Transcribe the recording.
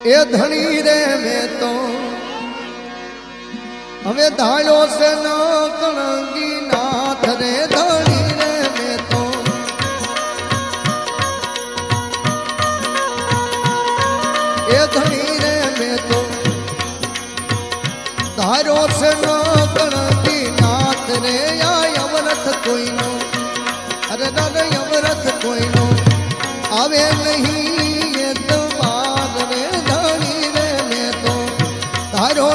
એ ધણી રે મેં તો હવે ધાયો છે ન કણગી નાથ રે ધણી રે મેં તો એ ધણી રે મેં તો ધાર્યો છે ન કણગી નાથ રે આ અવરથ કોઈનો અરે દાદા અવરથ કોઈનો આવે નહીં એ તો બાદ રે ધણી રે મેં તો ધારો